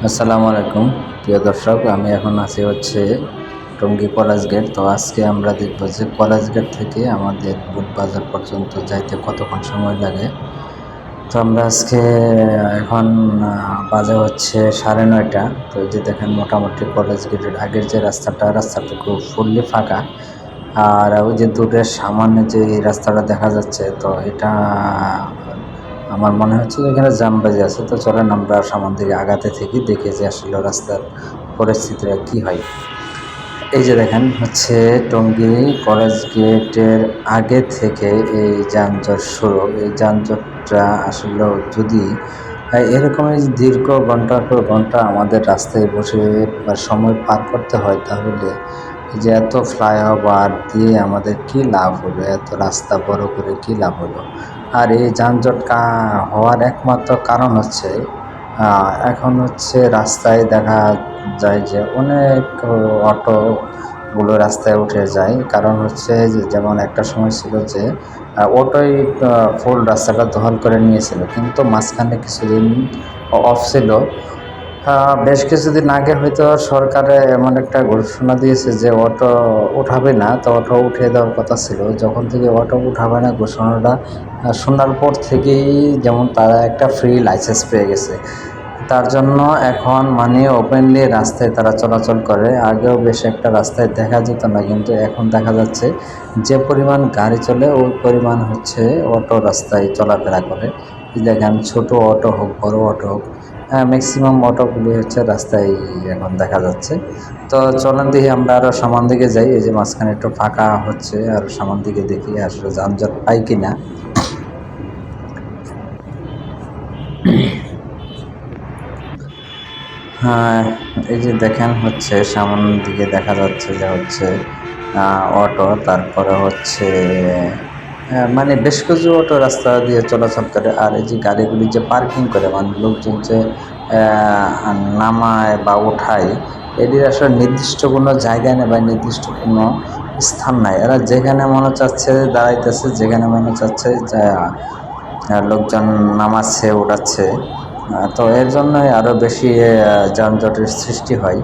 আসসালামু আলাইকুম প্রিয় দর্শক, আমি এখন আছি টঙ্গী কলেজ গেট। তো আজকে আমরা দেখব যে কলেজ গেট থেকে আমাদের বুটবাজার পর্যন্ত যাইতে কতক্ষণ সময় লাগে। তো আমরা আজকে এখন বাজে 9:30। তো এই যে দেখেন, মোটামুটি কলেজ গেটের আগের যে রাস্তাটা খুব ফুললি ফাঁকা। আর ওই যে দূরের সামান্য যে রাস্তাটা দেখা যাচ্ছে, তো এটা আমার মনে হচ্ছে যে এখানে জামবাজি আছে। তো চলেন আমরা সামন দিকে আগাতে থেকে দেখে যে আসলে রাস্তার পরিস্থিতিটা কি হয়। এই যে দেখেন, টঙ্গী কলেজ গেটের আগে থেকে এই যানজট শুরু। এই যানজটটা আসলে যদি এরকমই দীর্ঘ ঘন্টার পর ঘন্টা আমাদের রাস্তায় বসে বা সময় পার করতে হয়, তাহলে এই যে এত ফ্লাইওভার দিয়ে আমাদের কি লাভ হলো, এত রাস্তা বড় করে কি লাভ হলো। আর এই যানজট হওয়ার একমাত্র কারণ এখন রাস্তায় দেখা যায় যে অনেক অটোগুলো রাস্তায় উঠে যায়। কারণ যে যেমন একটা সময় ছিল যে অটোই ফুল রাস্তাটা দখল করে নিয়েছিল, কিন্তু মাঝখানে কিছুদিন অফ ছিল। বেশ কিছুদিন আগে হয়তো সরকারে এমন একটা ঘোষণা দিয়েছে যে অটো উঠাবে না। তো অটো উঠিয়ে দেওয়ার কথা ছিল। যখন থেকে অটো উঠাবে না ঘোষণাটা শোনার পর থেকেই যেমন তারা একটা ফ্রি লাইসেন্স পেয়ে গেছে। তার জন্য এখন ওপেনলি রাস্তায় তারা চলাচল করে। আগেও বেশ একটা রাস্তায় দেখা যেত না, কিন্তু এখন দেখা যাচ্ছে যে পরিমাণ গাড়ি চলে ওই পরিমাণ অটো রাস্তায় চলাফেরা করে। দেখেন, ছোট অটো হোক বড় অটো হোক, ম্যাক্সিমাম অটোগুলি রাস্তায় এখন দেখা যাচ্ছে। তো চলেন দেখি আমরা আরও সামন দিকে যাই। এই যে মাঝখানে একটু ফাঁকা হচ্ছে, আর সামন দিকে দেখি আসলে যানজট পাই কিনা। হ্যাঁ, এই যে দেখেন, সামনের দিকে দেখা যাচ্ছে যে অটো, তারপরে বেশ কিছু অটো রাস্তা দিয়ে চলাচল করে। আর এই যে গাড়িগুলি যে পার্কিং করে, লোকজন যে নামায় বা ওঠায়, এটির আসলে নির্দিষ্ট কোনো জায়গা নেই বা নির্দিষ্ট কোনো স্থান নাই। এরা যেখানে মনে চাচ্ছে দাঁড়াইতেছে, যেখানে মনে চাচ্ছে লোকজন নামাচ্ছে ওঠাচ্ছে। তো এর জন্যই আরও বেশি যানজটের সৃষ্টি হয়।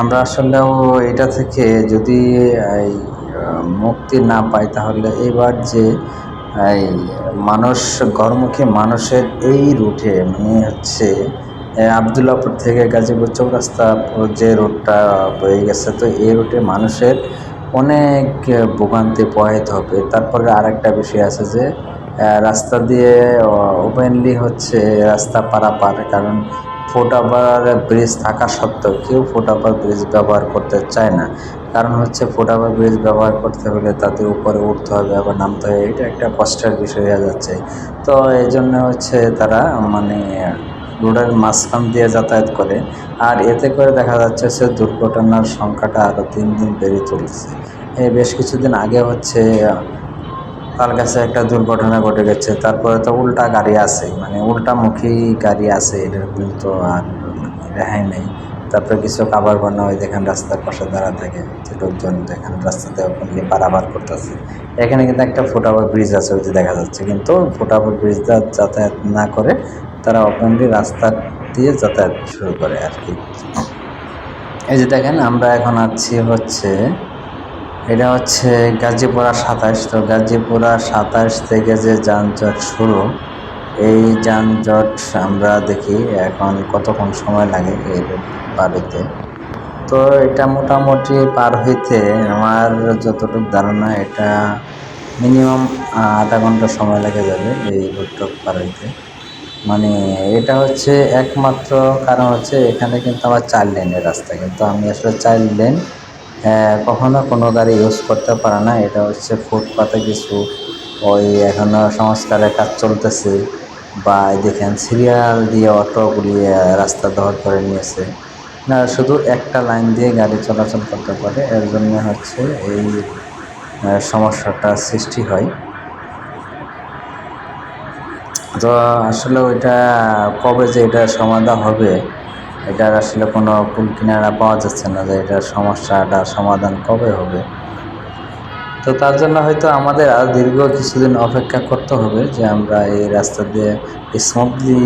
আমরা আসলেও এটা থেকে যদি এই মুক্তি না পাই, তাহলে এবার যে এই ঘরমুখী মানুষের এই রুটে আবদুল্লাপুর থেকে গাজীপুর চৌরাস্তা যে রুটটা বয়ে গেছে, তো এই রুটে মানুষের অনেক ভোগান্তি পোহাইতে হবে। তারপরে আরেকটা বিষয় আছে যে রাস্তা দিয়ে ওপেনলি রাস্তা পারাপার, কারণ ফুটওভার ব্রিজ থাকা সত্ত্বেও কেউ ফুটওভার ব্রিজ ব্যবহার করতে চায় না। কারণ ফুটওভার ব্রিজ ব্যবহার করতে হলে তাদের উপরে উঠতে হবে, আবার নামতে হবে, এটা একটা কষ্টের বিষয় হয়ে যাচ্ছে। তো এই জন্য তারা রোডের মাঝখান দিয়ে যাতায়াত করে। আর এতে করে দেখা যাচ্ছে দুর্ঘটনার সংখ্যাটা আরও দিন দিন বেড়ে চলছে। এই বেশ কিছুদিন আগে তার কাছে একটা দুর্ঘটনা ঘটে গেছে। তারপরে তো উল্টা গাড়ি আছে, উল্টামুখী গাড়ি আছে, এটার কিন্তু আর রেহাই নেই। তারপরে কিছু কাবার বানা ওই দেখেন রাস্তার পাশে দাঁড়া থাকে, যে লোকজন দেখেন রাস্তাতে ওপেনলি পারাপার করতেছে। এখানে কিন্তু একটা ফুটওভার ব্রিজ আছে, ওই যে দেখা যাচ্ছে, কিন্তু ফুটওভার ব্রিজটা যাতায়াত না করে তারা ওপেনলি রাস্তা দিয়ে যাতায়াত শুরু করে আর কি। এই যে দেখেন, আমরা এখন আছি এটা গাজীপুরা 27। তো গাজীপুরা 27 থেকে যে যানজট শুরু, এই যানজট আমরা দেখি এখন কতক্ষণ সময় লাগে এই রুট পার হইতে। তো এটা মোটামুটি পার হইতে আমার যতটুকু ধারণা, এটা মিনিমাম আধা ঘন্টা সময় লেগে যাবে এই রুটটা পার হইতে। এটা একমাত্র কারণ এখানে কিন্তু আমার 4 লেনের রাস্তা, কিন্তু আমি আসলে 4 লেন কখনো কোনো গাড়ি ইউজ করতে পারে না। এটা ফুটপাতে কিছু এখনও সংস্কারের কাজ চলতেছে, বা দেখেন সিরিয়াল দিয়ে অটোগুলি রাস্তা দখল করে নিয়েছে। না, শুধু একটা লাইন দিয়ে গাড়ি চলাচল করতে পারে, এর জন্য এই সমস্যাটা সৃষ্টি হয়। তো আসলে ওইটা কবে যে এটা সমাধান হবে, এটার আসলে কোনো কুল কিনারা পাওয়া যাচ্ছে না, যে এটার সমস্যাটা সমাধান কবে হবে। তো তার জন্য হয়তো আমাদের আর দীর্ঘ কিছুদিন অপেক্ষা করতে হবে যে আমরা এই রাস্তা দিয়ে স্মুথলি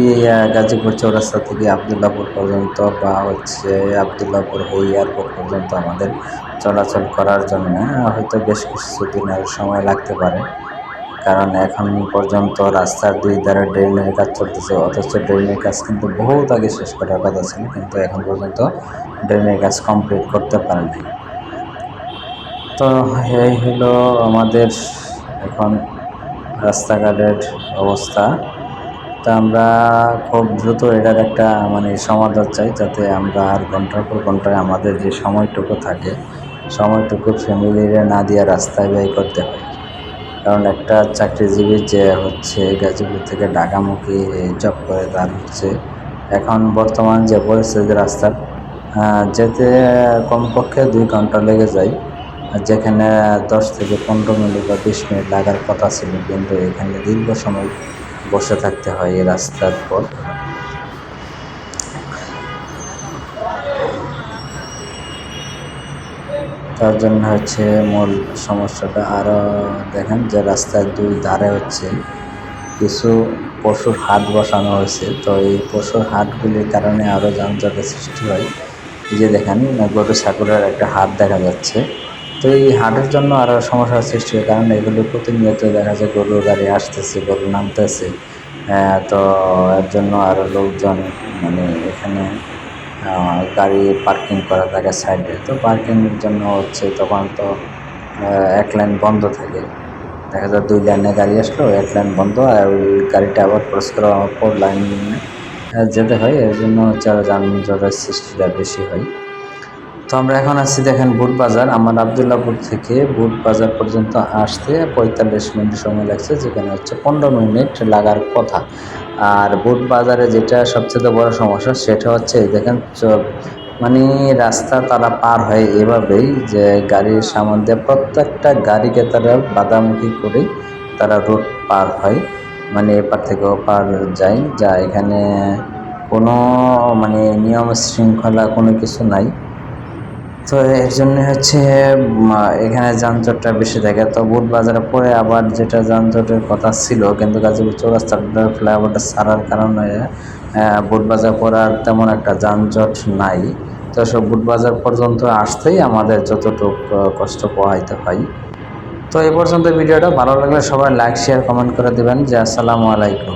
গাজীপুর চৌরাস্তা থেকে আবদুল্লাপুর পর্যন্ত বা হচ্ছে আবদুল্লাপুর হয়ে এয়ারপোর্ট পর্যন্ত আমাদের চলাচল করার জন্য হয়তো বেশ কিছুদিন আর সময় লাগতে পারে। কারণ এখন পর্যন্ত রাস্তার দুই ধারে ড্রেনের কাজ চলতেছে, অথচ ড্রেনের কাজ কিন্তু বহুত আগে শেষ করার কথা ছিল, কিন্তু এখন পর্যন্ত ড্রেনের কাজ কমপ্লিট করতে পারে নাই। তো এই হলো আমাদের এখন রাস্তাঘাটের অবস্থা। তা আমরা খুব দ্রুত এটার একটা সমাধান চাই, যাতে আমরা আর ঘন্টার পর ঘন্টায় আমাদের যে সময়টুকু থাকে সময়টুকু ফ্যামিলিরে না দিয়ে রাস্তায় ব্যয় করতে হয়। কারণ একটা চাকরিজীবী যে হচ্ছে গাজীপুর থেকে ঢাকামুখী জব করে, তার হচ্ছে এখন বর্তমান যে পরিস্থিতি রাস্তার যেতে কমপক্ষে 2 ঘন্টা লেগে যায়, যেখানে 10 থেকে 15 মিনিট বা 20 মিনিট লাগার কথা ছিল, কিন্তু এখানে দীর্ঘ সময় বসে থাকতে হয় এই রাস্তার পর। তার জন্য হচ্ছে মূল সমস্যাটা। আরও দেখেন যে রাস্তার দুই ধারে হচ্ছে কিছু পশুর হাট বসানো হয়েছে। তো এই পশুর হাটগুলির কারণে আরও যানজটের সৃষ্টি হয়। এই যে দেখেন গরু ছাগলের একটা হাট দেখা যাচ্ছে। তো এই হাটের জন্য আরও সমস্যার সৃষ্টি হয়, কারণ এগুলো প্রতিনিয়ত দেখা যায় গরুর গাড়ি আসতেছে, গরু নামতেছে। তো এর জন্য আরও লোকজন এখানে গাড়ি পার্কিং করা থাকে সাইডে। তো পার্কিংয়ের জন্য হচ্ছে তখন তো এক লাইন বন্ধ থাকে, দেখা যায় 2 লাইনে গাড়ি আসলো, এক লাইন বন্ধ, আর ওই গাড়িটা আবার ক্রস করে 4 লাইন যেতে হয়। এর জন্য হচ্ছে আরও যানজটের সৃষ্টিটা বেশি হয়। তো আমরা এখন আছি দেখেন বুট বাজার। আমার আবদুল্লাপুর থেকে বুট বাজার পর্যন্ত আসতে 45 মিনিট সময় লাগছে, যেখানে হচ্ছে 15 মিনিট লাগার কথা। আর বুট বাজারে যেটা সবচেয়ে বড় সমস্যা সেটা হচ্ছে দেখেন রাস্তা তারা পার হয় এভাবেই যে গাড়ির সামনে দিয়ে প্রত্যেকটা গাড়িকে তারা বাধামুখী করে তারা রোড পার হয়, এপার থেকে ওপার যায়, যা এখানে কোনো নিয়ম শৃঙ্খলা কোনো কিছু নাই। তো এর জন্য হচ্ছে এখানে যানজটটা বেশি থাকে। তো বুট বাজারে পরে আবার যেটা যানজটের কথা ছিল, কিন্তু গাজীপুর চৌরাস্তার ফ্লাইওভারটা ছাড়ার কারণে বুট বাজার পরে আর তেমন একটা যানজট নাই। তো সব বুট বাজার পর্যন্ত আসতেই আমাদের যতটুকু কষ্ট পোহাইতে হয়। তো এই পর্যন্ত ভিডিওটা ভালো লাগলে সবাই লাইক শেয়ার কমেন্ট করে দেবেন। যে আসসালামু আলাইকুম।